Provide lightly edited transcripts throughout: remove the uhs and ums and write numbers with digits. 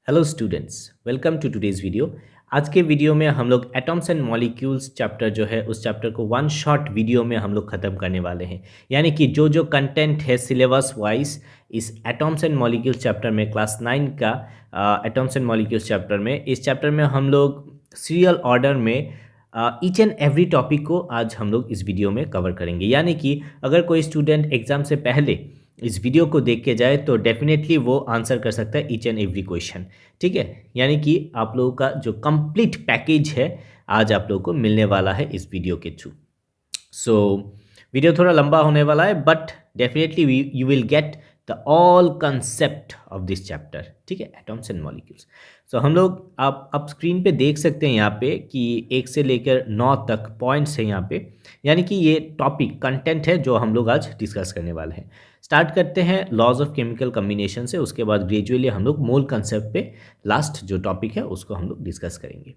Hello students, welcome to today's video. आज के video में हम लोग एटम्स एंड मॉलिक्यूल्स चैप्टर जो है उस चैप्टर को वन शॉट वीडियो में हम लोग ख़त्म करने वाले हैं। यानी कि जो जो कंटेंट है सिलेबस वाइज इस एटम्स एंड मॉलिक्यूल्स चैप्टर में क्लास 9 का एटम्स एंड मॉलिक्यूल्स चैप्टर में इस चैप्टर में हम लोग सीरियल ऑर्डर में ईच एंड एवरी टॉपिक को आज हम लोग इस वीडियो में कवर करेंगे। यानी कि अगर कोई स्टूडेंट एग्ज़ाम से पहले इस वीडियो को देख के जाए तो डेफिनेटली वो आंसर कर सकता है ईच एंड एवरी क्वेश्चन। ठीक है, यानी कि आप लोगों का जो कंप्लीट पैकेज है आज आप लोगों को मिलने वाला है इस वीडियो के थ्रू। सो वीडियो थोड़ा लंबा होने वाला है but definitely you will get the all concept of this chapter. ठीक है, एटम्स एंड मॉलिक्यूल्स। सो हम लोग आप स्क्रीन पे देख सकते हैं यहाँ पे कि 1 से लेकर 9 तक पॉइंट्स हैं यहाँ पे। यानी कि ये टॉपिक कंटेंट है जो हम लोग आज डिस्कस करने वाले हैं। स्टार्ट करते हैं लॉज ऑफ केमिकल कम्बिनेशन से, उसके बाद ग्रेजुअली हम लोग मोल कंसेप्ट पे लास्ट जो टॉपिक है उसको हम लोग डिस्कस करेंगे।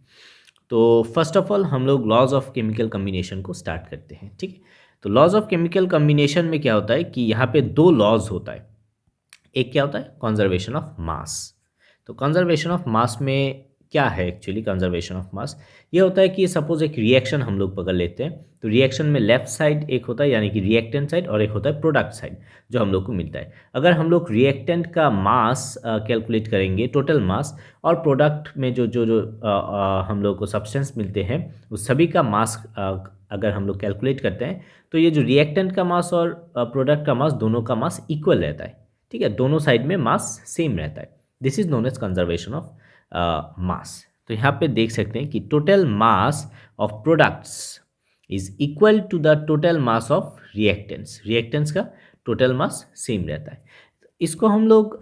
तो फर्स्ट ऑफ ऑल हम लोग लॉज ऑफ केमिकल कम्बिनेशन को स्टार्ट करते हैं। ठीक है, तो लॉज ऑफ केमिकल कम्बिनेशन में क्या होता है कि यहाँ पे 2 लॉज होता है। एक क्या होता है, कंजर्वेशन ऑफ मास। तो कंजर्वेशन ऑफ मास में क्या है एक्चुअली कंजर्वेशन ऑफ मास, ये होता है कि सपोज एक रिएक्शन हम लोग पकड़ लेते हैं तो रिएक्शन में लेफ्ट साइड एक होता है यानी कि रिएक्टेंट साइड और एक होता है प्रोडक्ट साइड जो हम लोग को मिलता है। अगर हम लोग रिएक्टेंट का मास कैलकुलेट करेंगे टोटल मास और प्रोडक्ट में जो जो जो हम लोग को सब्सटेंस मिलते हैं उस सभी का मास अगर हम लोग कैलकुलेट करते हैं तो ये जो रिएक्टेंट का मास और प्रोडक्ट का मास दोनों का मास इक्वल रहता है। ठीक है, दोनों साइड में मास सेम रहता है। This is known as conservation of mass. तो यहाँ पे देख सकते हैं कि total mass of products is equal to the total mass of reactants. Reactants का टोटल मास सेम रहता है। तो इसको हम लोग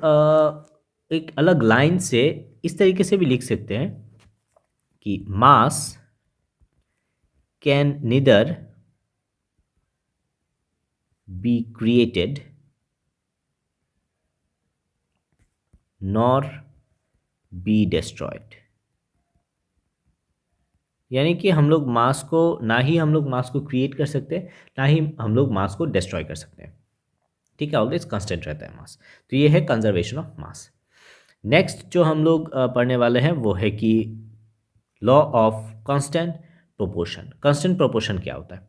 एक अलग लाइन से इस तरीके से भी लिख सकते हैं कि मास can neither be created nor be destroyed. यानी कि हम लोग मास को ना ही हम लोग मास को क्रिएट कर सकते हैं ना ही हम लोग मास को डिस्ट्रॉय कर सकते हैं। ठीक है, ऑलवेज कांस्टेंट रहता है मास। तो ये है कंजर्वेशन ऑफ मास। नेक्स्ट जो हम लोग पढ़ने वाले हैं वो है कि law of constant proportion. Constant proportion क्या होता है?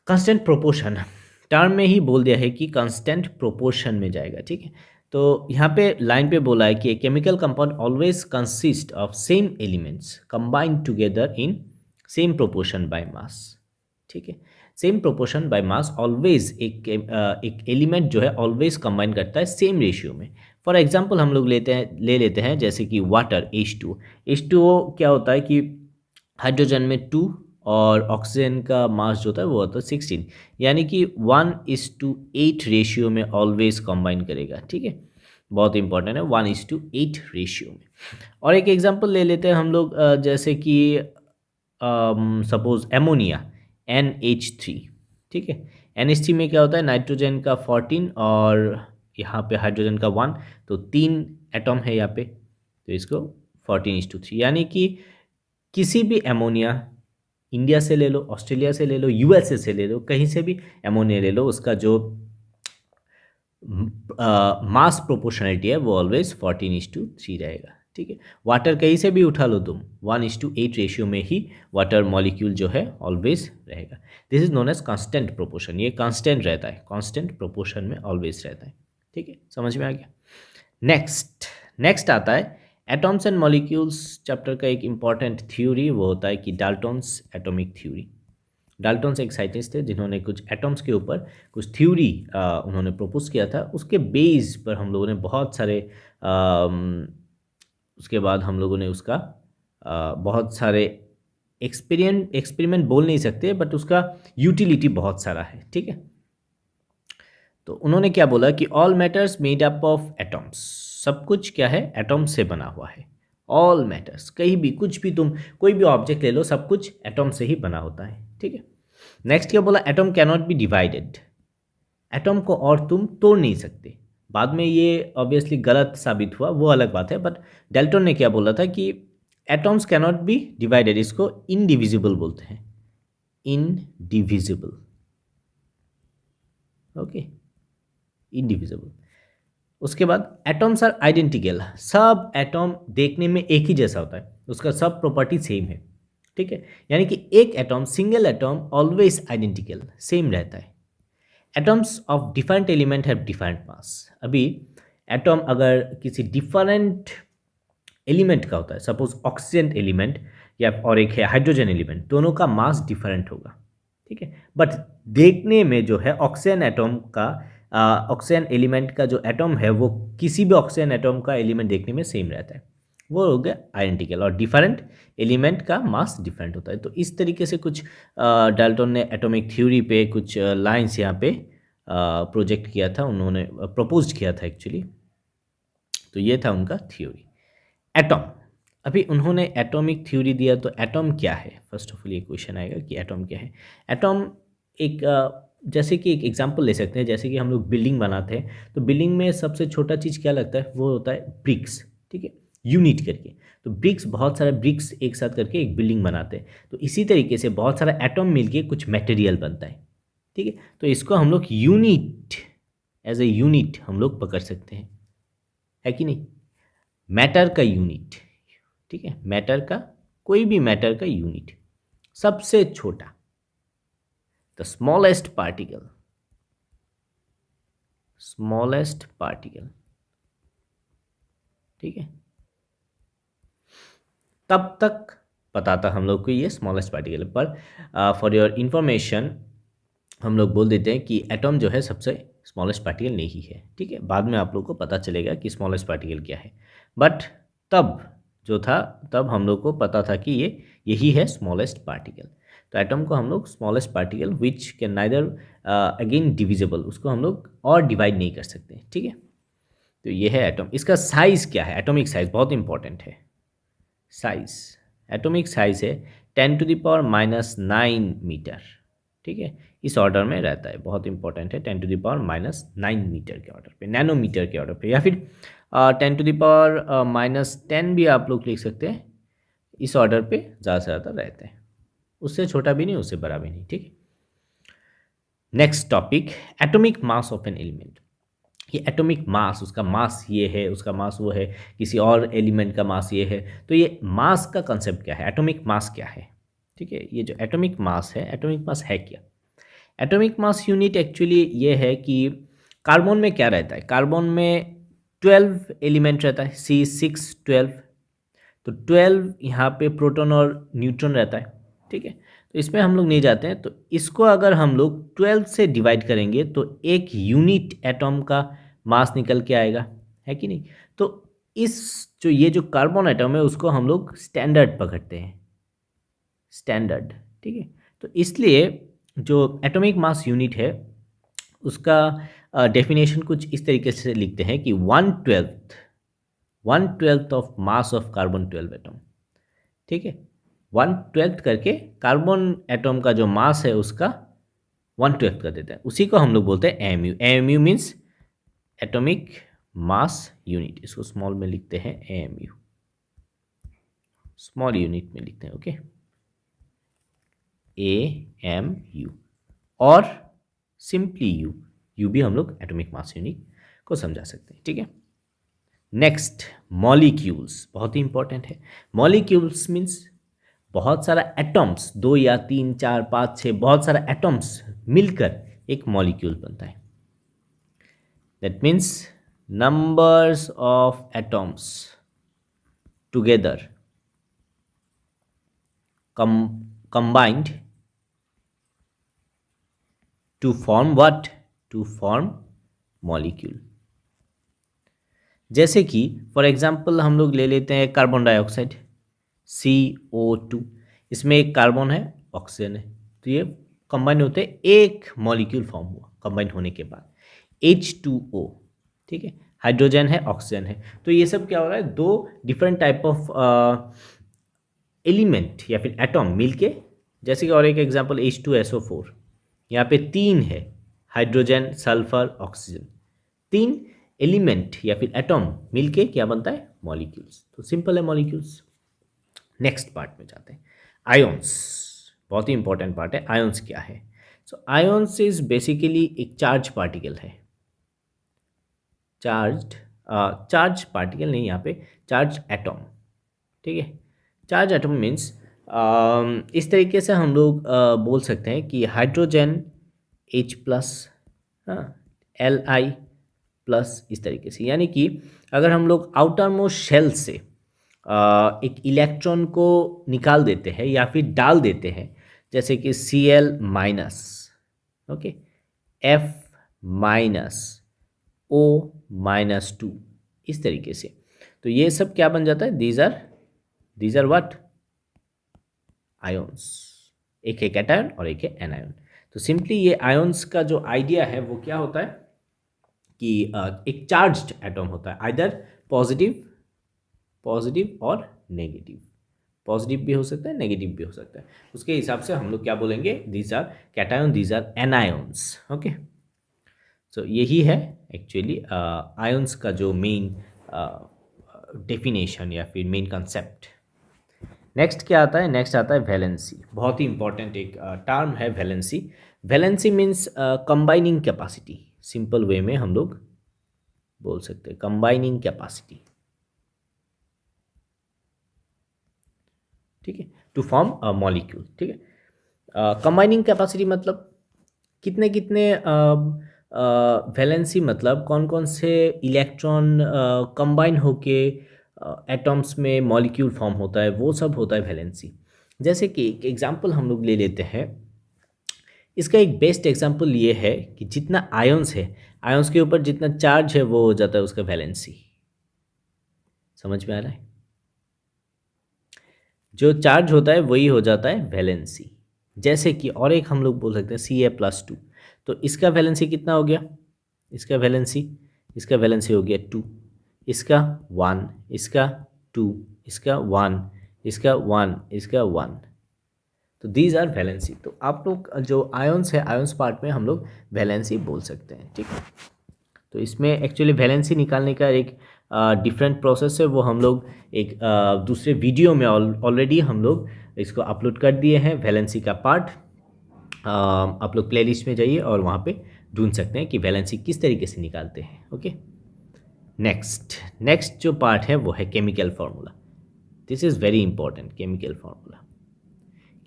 कांस्टेंट प्रोपोर्शन टर्म में ही बोल दिया है कि कांस्टेंट प्रोपोर्शन में जाएगा। ठीक है, तो यहाँ पे लाइन पे बोला है कि chemical compound always consist of same elements combined together in same proportion by mass. ठीक है, same proportion by mass always एक एलिमेंट जो है ऑलवेज कंबाइन करता है सेम रेशियो में। फॉर एग्जांपल हम लोग ले लेते हैं जैसे कि वाटर H2O क्या होता है कि हाइड्रोजन में 2 और ऑक्सीजन का मास जो होता है वो होता है 16। यानी कि 1:8 रेशियो में ऑलवेज कंबाइन करेगा। ठीक है, बहुत इंपॉर्टेंट है, 1:8 रेशियो में। और एक एग्जांपल ले लेते हैं हम लोग जैसे कि सपोज एमोनिया NH3। ठीक है, NH3 में क्या होता है, नाइट्रोजन का 14 और यहाँ पे हाइड्रोजन का 1, तो 3 एटॉम है यहाँ पे, तो इसको 14:3। यानी कि किसी भी एमोनिया इंडिया से ले लो, ऑस्ट्रेलिया से ले लो, USA से ले लो, कहीं से भी एमोनिया ले लो, उसका जो मास प्रोपोर्शनलिटी है वो ऑलवेज 14:3 रहेगा। ठीक है, वाटर कहीं से भी उठा लो तुम, 1:8 रेशियो में ही वाटर मॉलिक्यूल जो है ऑलवेज रहेगा। This is known as constant proportion. ये कांस्टेंट रहता है, कांस्टेंट प्रोपोर्शन में ऑलवेज रहता है। ठीक है, समझ में आ गया। नेक्स्ट आता है एटॉम्स एंड मॉलिक्यूल्स चैप्टर का एक इंपॉर्टेंट थ्योरी, वो होता है कि डाल्टन्स एटॉमिक थ्योरी। डाल्टन्स एक साइंटिस्ट थे जिन्होंने कुछ एटम्स के ऊपर कुछ थ्योरी उन्होंने प्रपोज किया था। उसके बेस पर हम लोगों ने बहुत सारे उसके बाद हम लोगों ने उसका बहुत सारे एक्सपेरिमेंट बोल नहीं सकते बट उसका यूटिलिटी बहुत सारा है। ठीक है, तो उन्होंने क्या बोला कि all matters made up of atoms. सब कुछ क्या है, एटम से बना हुआ है। ऑल मैटर्स, कहीं भी कुछ भी तुम कोई भी ऑब्जेक्ट ले लो, सब कुछ एटम से ही बना होता है। ठीक है, नेक्स्ट क्या बोला, atom cannot be divided. Atom को और तुम तोड़ नहीं सकते। बाद में ये ऑब्वियसली गलत साबित हुआ, वो अलग बात है, बट डेल्टन ने क्या बोला था कि एटम्स कैनॉट बी डिवाइडेड, इसको इनडिविजिबल बोलते हैं, इनडिविजिबल। Okay, indivisible. उसके बाद एटम्स आर आइडेंटिकल, सब एटम देखने में एक ही जैसा होता है, उसका सब प्रॉपर्टी सेम है, ठीक है। यानी कि एक atom, single atom always identical, same रहता है। Atoms of different element have different mass. अभी एटम अगर किसी डिफरेंट एलिमेंट का होता है, सपोज ऑक्सीजन एलिमेंट या और एक है हाइड्रोजन एलिमेंट, दोनों का मास डिफरेंट होगा, ठीक है। बट देखने में जो है ऑक्सीजन एटम का, ऑक्सीजन एलिमेंट का जो एटम है वो किसी भी ऑक्सीजन एटम का एलिमेंट देखने में सेम रहता है, वो हो गया आइडेंटिकल। और डिफरेंट एलिमेंट का मास डिफरेंट होता है। तो इस तरीके से कुछ डाल्टन ने एटॉमिक थ्योरी पे कुछ लाइंस यहाँ पे प्रोजेक्ट किया था, उन्होंने प्रपोज किया था एक्चुअली। तो ये था उनका थ्योरी एटम। अभी उन्होंने एटॉमिक थ्योरी दिया, तो एटम क्या है, फर्स्ट ऑफ ऑल ये क्वेश्चन आएगा कि एटम क्या है। एटम एक जैसे कि एक एग्जांपल ले सकते हैं, जैसे कि हम लोग बिल्डिंग बनाते हैं, तो बिल्डिंग में सबसे छोटा चीज़ क्या लगता है, वो होता है ब्रिक्स, ठीक है, यूनिट करके। तो ब्रिक्स, बहुत सारे ब्रिक्स एक साथ करके एक बिल्डिंग बनाते हैं। तो इसी तरीके से बहुत सारा एटम मिलके कुछ मटेरियल बनता है, ठीक है। तो इसको हम लोग यूनिट, एज ए यूनिट हम लोग पकड़ सकते हैं, है कि नहीं। मैटर का यूनिट, ठीक है, मैटर का, कोई भी मैटर का यूनिट, सबसे छोटा, the smallest particle, smallest particle, ठीक है। तब तक पता था हम लोग को ये स्मॉलेस्ट पार्टिकल, पर फॉर योर इंफॉर्मेशन हम लोग बोल देते हैं कि एटम जो है सबसे स्मॉलेस्ट पार्टिकल नहीं है, ठीक है। बाद में आप लोग को पता चलेगा कि स्मॉलेस्ट पार्टिकल क्या है, बट तब जो था, तब हम लोग को पता था कि ये यही है स्मॉलेस्ट पार्टिकल। तो एटम को हम लोग smallest particle which can neither again divisible, उसको हम लोग और डिवाइड नहीं कर सकते, ठीक है। तो ये है एटम। इसका साइज़ क्या है, एटॉमिक साइज बहुत इंपॉर्टेंट है। साइज, एटॉमिक साइज है 10⁻⁹ मीटर, ठीक है। इस ऑर्डर में रहता है, बहुत इंपॉर्टेंट है, 10⁻⁹ मीटर के ऑर्डर पे, नैनोमीटर के ऑर्डर पे, या फिर 10⁻⁻10 भी आप लोग लिख सकते हैं। इस ऑर्डर पे ज़्यादा से ज़्यादा रहते हैं, उससे छोटा भी नहीं, उससे बड़ा भी नहीं, ठीक है। Next topic, atomic mass of an element. ये एटॉमिक मास, उसका मास ये है, उसका मास वो है, किसी और एलिमेंट का मास ये है। तो ये मास का कंसेप्ट क्या है, एटॉमिक मास क्या है, ठीक है। ये जो एटॉमिक मास है, एटॉमिक मास है क्या। एटॉमिक मास यूनिट एक्चुअली ये है कि कार्बन में क्या रहता है, कार्बन में 12 एलिमेंट रहता है, C612। तो 12 यहाँ पे प्रोटॉन और न्यूट्रॉन रहता है, ठीक है। तो इसमें हम लोग नहीं जाते हैं। तो इसको अगर हम लोग 12 से डिवाइड करेंगे तो एक यूनिट एटॉम का मास निकल के आएगा, है कि नहीं। तो इस जो ये जो कार्बन एटम है उसको हम लोग स्टैंडर्ड पकड़ते हैं, स्टैंडर्ड, ठीक है। तो इसलिए जो एटॉमिक मास यूनिट है उसका डेफिनेशन कुछ इस तरीके से लिखते हैं कि 1/12 of mass of carbon 12 atom, ठीक है। 1/12 करके कार्बन एटम का जो मास है उसका 1/12 कर देते हैं, उसी को हम लोग बोलते हैं AMU. AMU means atomic mass unit, इसको स्मॉल में लिखते हैं एएमयू, स्मॉल यूनिट में लिखते हैं, ओके, एएमयू। और सिंपली यू, यू भी हम लोग एटॉमिक मास यूनिट को समझा सकते हैं, ठीक है। नेक्स्ट, मॉलिक्यूल्स, बहुत ही इंपॉर्टेंट है। मॉलिक्यूल्स मीन्स बहुत सारा एटम्स, 2 या 3 4 5 6, बहुत सारा एटम्स मिलकर एक मॉलिक्यूल बनता है। That means numbers of atoms together combined to form what? To form molecule। जैसे कि फॉर एग्जाम्पल हम लोग ले लेते हैं कार्बन डाइऑक्साइड, CO2। इसमें एक कार्बन है, ऑक्सीजन है, तो ये कंबाइन होते हैं, एक मॉलिक्यूल फॉर्म हुआ कंबाइन होने के बाद, H2O, ठीक है। हाइड्रोजन है, ऑक्सीजन है। तो ये सब क्या हो रहा है, दो डिफरेंट टाइप ऑफ एलिमेंट या फिर एटॉम मिलके, जैसे कि और एक एग्जांपल H2SO4, यहाँ पे 3 है, हाइड्रोजन, सल्फर, ऑक्सीजन, 3 एलिमेंट या फिर एटॉम मिलके क्या बनता है, मॉलिक्यूल्स। तो सिंपल है मॉलिक्यूल्स। नेक्स्ट पार्ट में जाते हैं, आयोन्स, बहुत ही इंपॉर्टेंट पार्ट है। आयोन्स क्या है, सो आयोन्स इज बेसिकली एक चार्ज पार्टिकल है, चार्ज पार्टिकल नहीं, यहाँ पे चार्ज एटम, ठीक है। चार्ज एटम मीन्स इस तरीके से हम लोग बोल सकते हैं कि हाइड्रोजन H प्लस, हाँ, Li प्लस, इस तरीके से। यानी कि अगर हम लोग आउटर मोस्ट शेल से एक इलेक्ट्रॉन को निकाल देते हैं या फिर डाल देते हैं, जैसे कि Cl minus, okay, F minus, O minus 2, इस तरीके से, तो ये सब क्या बन जाता है, दीज आर व्हाट, आयोन्स। एक है कैटायन और एक है एनायन। तो सिंपली ये आयोन्स का जो आइडिया है वो क्या होता है कि एक चार्ज्ड एटम होता है, आइदर पॉजिटिव और नेगेटिव। पॉजिटिव भी हो सकता है, नेगेटिव भी हो सकता है। उसके हिसाब से हम लोग क्या बोलेंगे, these are cations, these are anions, okay. So यही है एक्चुअली आयंस का जो मेन डेफिनेशन या फिर मेन कंसेप्ट। नेक्स्ट क्या आता है, नेक्स्ट आता है वैलेंसी। बहुत ही इंपॉर्टेंट एक टर्म है valency. Valency means combining capacity, simple way में हम लोग बोल सकते हैं कंबाइनिंग कैपेसिटी, ठीक है, टू फॉर्म अ मॉलिक्यूल, ठीक है। कंबाइनिंग कैपेसिटी मतलब कितने कितने वैलेंसी मतलब कौन कौन से इलेक्ट्रॉन कंबाइन होके एटम्स में मॉलिक्यूल फॉर्म होता है, वो सब होता है वैलेंसी। जैसे कि एक एग्जांपल हम लोग ले लेते हैं, इसका एक बेस्ट एग्जांपल ये है कि जितना आयंस है, आयंस के ऊपर जितना चार्ज है वो हो जाता है उसका वैलेंसी। समझ में आ रहा है, जो चार्ज होता है वही हो जाता है वैलेंसी। जैसे कि और एक हम लोग बोल सकते हैं Ca+2, तो इसका वैलेंसी कितना हो गया, इसका वैलेंसी हो गया 2, इसका 1, इसका 2, इसका 1, इसका 1, इसका 1, तो दीज आर वैलेंसी। तो आप लोग जो आयंस है, आयंस पार्ट में हम लोग वैलेंसी बोल सकते हैं, ठीक है। तो इसमें एक्चुअली वैलेंसी निकालने का एक डिफरेंट प्रोसेस है, वो हम लोग एक दूसरे वीडियो में ऑलरेडी हम लोग इसको अपलोड कर दिए हैं, वैलेंसी का पार्ट। आप लोग प्लेलिस्ट में जाइए और वहाँ पे ढूंढ सकते हैं कि वैलेंसी किस तरीके से निकालते हैं, ओके। नेक्स्ट जो पार्ट है वो है chemical formula. This is very important, chemical formula,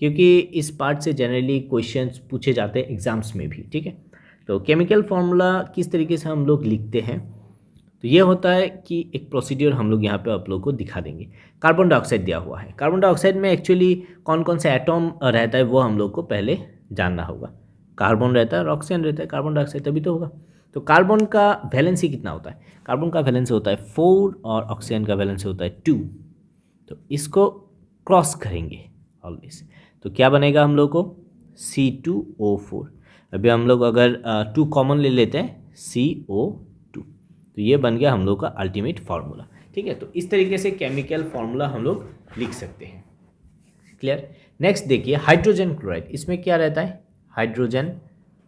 क्योंकि इस पार्ट से जनरली क्वेश्चंस पूछे जाते हैं एग्जाम्स में भी, ठीक है। तो केमिकल फार्मूला किस तरीके से हम लोग लिखते हैं, तो ये होता है कि एक प्रोसीड्यूर हम लोग यहाँ पे आप लोग को दिखा देंगे। कार्बन डाइऑक्साइड दिया हुआ है, कार्बन डाइऑक्साइड में एक्चुअली कौन कौन सा एटॉम रहता है वो हम लोग को पहले जानना होगा। कार्बन रहता है और ऑक्सीजन रहता है, कार्बन डाइऑक्साइड तभी तो होगा। तो कार्बन का वैलेंसी कितना होता है, कार्बन का वैलेंसी होता है 4 और ऑक्सीजन का वैलेंसी होता है 2। तो इसको क्रॉस करेंगे ऑलवेज, तो क्या बनेगा हम लोग को C2O4। अभी हम लोग अगर 2 कॉमन ले लेते हैं CO2, तो ये बन गया हम लोग का अल्टीमेट फार्मूला, ठीक है। तो इस तरीके से केमिकल फार्मूला हम लोग लिख सकते हैं, क्लियर। नेक्स्ट देखिए हाइड्रोजन क्लोराइड, इसमें क्या रहता है, हाइड्रोजन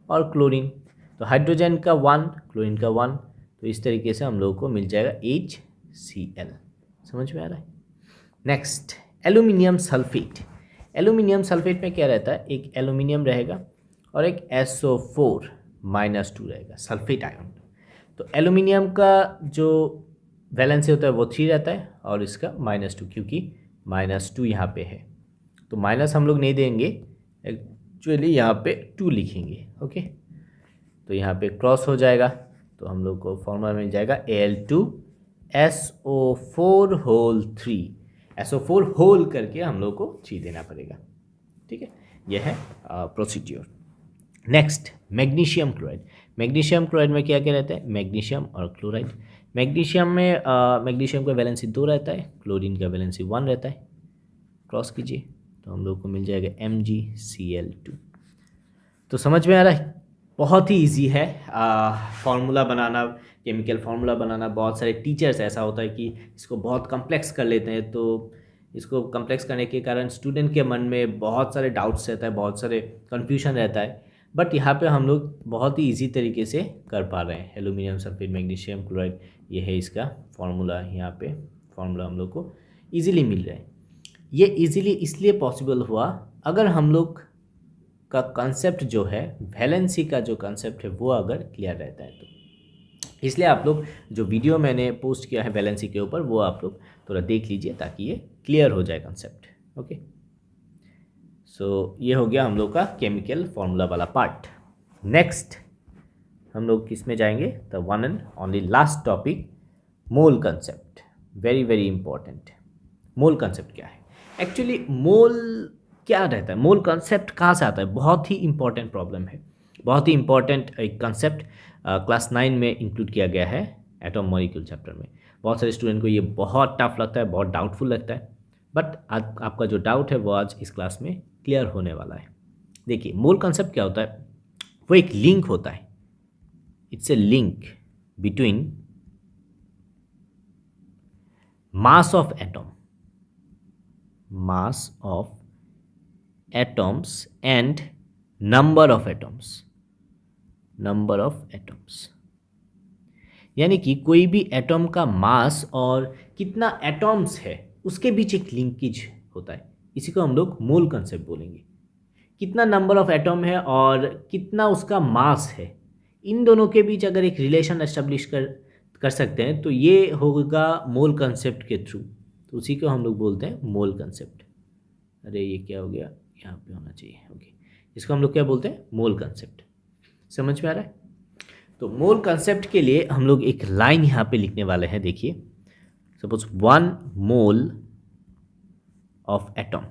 और क्लोरीन। तो हाइड्रोजन का 1, क्लोरीन का 1, तो इस तरीके से हम लोग को मिल जाएगा HCl। समझ में आ रहा है। Next aluminium sulphate. Aluminium sulphate में क्या रहता है, एक एल्यूमिनियम रहेगा और एक SO4-2 रहेगा, सल्फेट आयन। तो एल्यूमिनियम का जो वैलेंसी होता है वो 3 रहता है और इसका -2, क्योंकि -2 यहाँ पे है, तो माइनस हम लोग नहीं देंगे, एक्चुअली यहाँ पे 2 लिखेंगे, ओके। तो यहाँ पे क्रॉस हो जाएगा, तो हम लोग को फॉर्मूला मिल जाएगा Al2SO4 SO4 होल करके हम लोग को 3 देना पड़ेगा, ठीक है। यह है procedure. Next magnesium chloride. Magnesium chloride में क्या क्या रहता है, मैग्नीशियम और क्लोराइड। मैग्नीशियम में मैग्नीशियम का वैलेंसी 2 रहता है, क्लोरीन का वैलेंसी 1 रहता है। क्रॉस कीजिए तो हम लोग को मिल जाएगा MgCl2। तो समझ में आ रहा है, बहुत ही इजी है फार्मूला बनाना, केमिकल फार्मूला बनाना। बहुत सारे टीचर्स ऐसा होता है कि इसको बहुत कम्प्लेक्स कर लेते हैं, तो इसको कम्प्लेक्स करने के कारण स्टूडेंट के मन में बहुत सारे डाउट्स रहता है, बहुत सारे कन्फ्यूजन रहता है। बट यहाँ पे हम लोग बहुत ही इजी तरीके से कर पा रहे हैं। एल्यूमिनियम सल्फेट मैग्नीशियम क्लोराइड, ये है इसका फार्मूला। यहाँ पे फार्मूला हम लोग को ईजिली मिल रहा है। ये ईजिली इसलिए पॉसिबल हुआ, अगर हम लोग का कंसेप्ट जो है वैलेंसी का जो कंसेप्ट है वो अगर क्लियर रहता है तो। इसलिए आप लोग जो वीडियो मैंने पोस्ट किया है वैलेंसी के ऊपर वो आप लोग थोड़ा देख लीजिए ताकि ये क्लियर हो जाए कंसेप्ट। ओके, सो ये हो गया हम लोग का केमिकल फॉर्मूला वाला पार्ट। नेक्स्ट हम लोग किस में जाएंगे, the one and only last topic, mole concept. Very very important. Mole concept क्या है, एक्चुअली मोल क्या रहता है, मोल कंसेप्ट कहाँ से आता है, बहुत ही इंपॉर्टेंट प्रॉब्लम है, बहुत ही इंपॉर्टेंट एक कंसेप्ट क्लास 9 में इंक्लूड किया गया है एटॉम मॉलिक्यूल चैप्टर में। बहुत सारे स्टूडेंट को ये बहुत टफ लगता है, बहुत डाउटफुल लगता है, बट आपका जो डाउट है वो आज इस क्लास में क्लियर होने वाला है। देखिए मोल कंसेप्ट क्या होता है, वो एक लिंक होता है, it's a link between mass of atom, mass of atoms and number of atoms, number of atoms। यानी कि कोई भी एटम का मास और कितना एटॉम्स है उसके बीच एक लिंकेज होता है, इसी को हम लोग मोल कंसेप्ट बोलेंगे। कितना नंबर ऑफ एटम है और कितना उसका मास है, इन दोनों के बीच अगर एक रिलेशन एस्टेब्लिश कर सकते हैं तो ये होगा मोल कंसेप्ट के थ्रू, तो उसी को हम लोग बोलते हैं मोल कंसेप्ट। अरे ये क्या हो गया, यहाँ पे होना चाहिए। ओके, इसको हम लोग क्या बोलते हैं, मोल कंसेप्ट। समझ में आ रहा है? तो मोल कंसेप्ट के लिए हम लोग एक लाइन यहाँ पे लिखने वाले हैं। देखिए, suppose 1 mole of atom,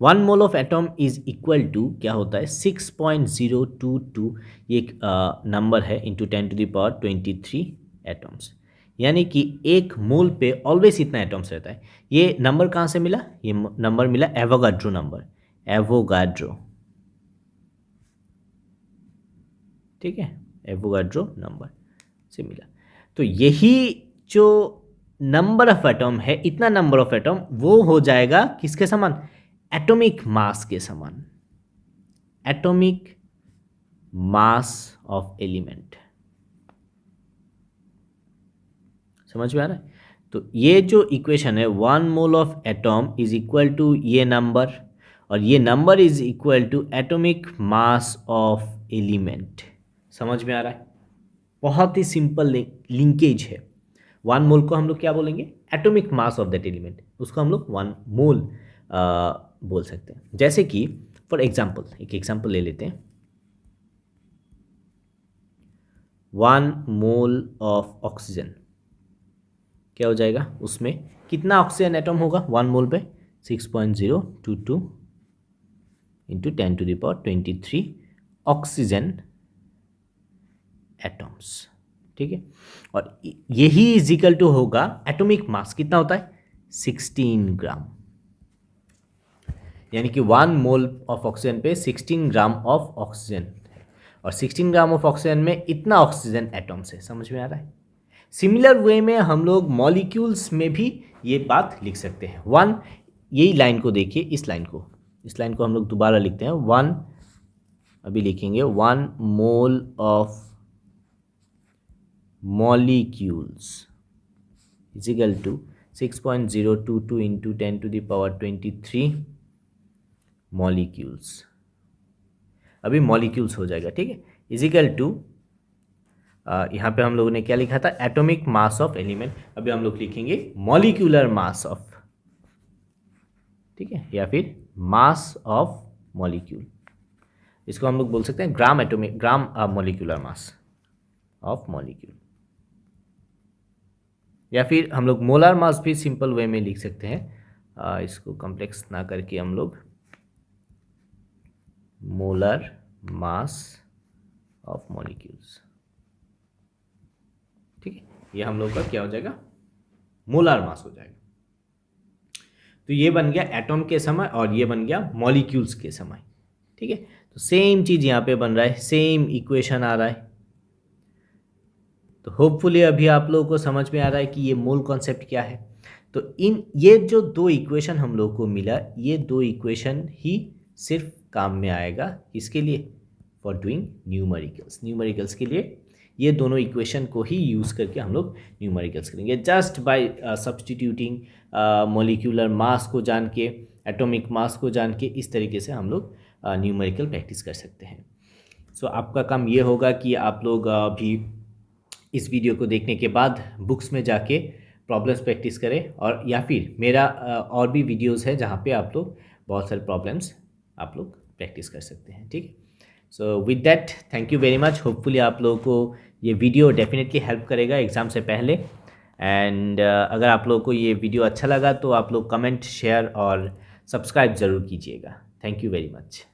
1 mole of atom is equal to क्या होता है, 6.022, ये एक नंबर है, इंटू 10⁻23 एटम्स। यानी कि एक मोल पे ऑलवेज इतना एटम्स रहता है। ये नंबर कहाँ से मिला, ये नंबर मिला एवोगाड्रो नंबर, एवोगाड्रो, ठीक है, एवोगाड्रो नंबर से मिला। तो यही जो नंबर ऑफ एटम है, इतना नंबर ऑफ एटम वो हो जाएगा किसके समान, एटॉमिक मास के समान, एटॉमिक मास ऑफ एलिमेंट। समझ में आ रहा है? तो ये जो इक्वेशन है 1 mole of atom is equal to ये नंबर, और ये number is equal to atomic mass of element. समझ में आ रहा है? बहुत ही सिंपल लिंकेज है। 1 मोल को हम लोग क्या बोलेंगे, atomic mass of that element, उसको हम लोग 1 मोल बोल सकते हैं। जैसे कि फॉर एग्जाम्पल, एक एग्जाम्पल ले लेते हैं, 1 मोल ऑफ ऑक्सीजन क्या हो जाएगा, उसमें कितना ऑक्सीजन एटम होगा 1 मोल पे, 6.022 इंटू 10⁻23 ऑक्सीजन एटम्स, ठीक है। और यही इज इक्वल टू होगा एटॉमिक मास, कितना होता है 16 ग्राम। यानी कि 1 मोल ऑफ ऑक्सीजन पे 16 ग्राम ऑफ ऑक्सीजन है, और 16 ग्राम ऑफ ऑक्सीजन में इतना ऑक्सीजन एटम्स है। समझ में आ रहा है? सिमिलर वे में हम लोग मॉलिक्यूल्स में भी ये बात लिख सकते हैं। 1, यही लाइन को देखिए, इस लाइन को हम लोग दोबारा लिखते हैं। 1 अभी लिखेंगे, 1 mole of molecules is equal to 6.022 into 10⁻23 molecules. अभी मॉलिक्यूल्स हो जाएगा, ठीक है, इज इक्वल टू यहाँ पे हम लोगों ने क्या लिखा था, एटॉमिक मास ऑफ एलिमेंट। अभी हम लोग लिखेंगे मॉलिक्यूलर मास ऑफ, ठीक है, या फिर मास ऑफ मॉलिक्यूल। इसको हम लोग बोल सकते हैं gram molecular mass of molecule, या फिर हम लोग मोलर मास भी सिंपल वे में लिख सकते हैं। इसको कॉम्प्लेक्स ना करके हम लोग मोलर मास ऑफ मॉलिक्यूल्स, ठीक है, ये हम लोग का क्या हो जाएगा, मोलर मास हो जाएगा। तो ये बन गया एटॉम के समय और ये बन गया मॉलिक्यूल्स के समय, ठीक है। तो सेम चीज़ यहाँ पे बन रहा है, सेम इक्वेशन आ रहा है। तो होपफुली अभी आप लोगों को समझ में आ रहा है कि ये मोल कॉन्सेप्ट क्या है। तो ये जो 2 इक्वेशन हम लोग को मिला, ये 2 इक्वेशन ही सिर्फ काम में आएगा, किसके लिए, फॉर डूइंग न्यूमेरिकल्स के लिए ये दोनों इक्वेशन को ही यूज़ करके हम लोग न्यूमेरिकल्स करेंगे। Just by substituting molecular mass को जान के, एटॉमिक मास को जान के, इस तरीके से हम लोग न्यूमेरिकल प्रैक्टिस कर सकते हैं। सो आपका काम ये होगा कि आप लोग अभी इस वीडियो को देखने के बाद बुक्स में जाके प्रॉब्लम्स प्रैक्टिस करें, और या फिर मेरा और भी वीडियोस है जहाँ पे आप लोग बहुत सारे प्रॉब्लम्स आप लोग प्रैक्टिस कर सकते हैं, ठीक है। So with that, thank you very much. Hopefully आप लोगों को ये वीडियो डेफिनेटली हेल्प करेगा एग्ज़ाम से पहले। एंड अगर आप लोगों को ये वीडियो अच्छा लगा तो आप लोग कमेंट, शेयर और सब्सक्राइब ज़रूर कीजिएगा। Thank you very much.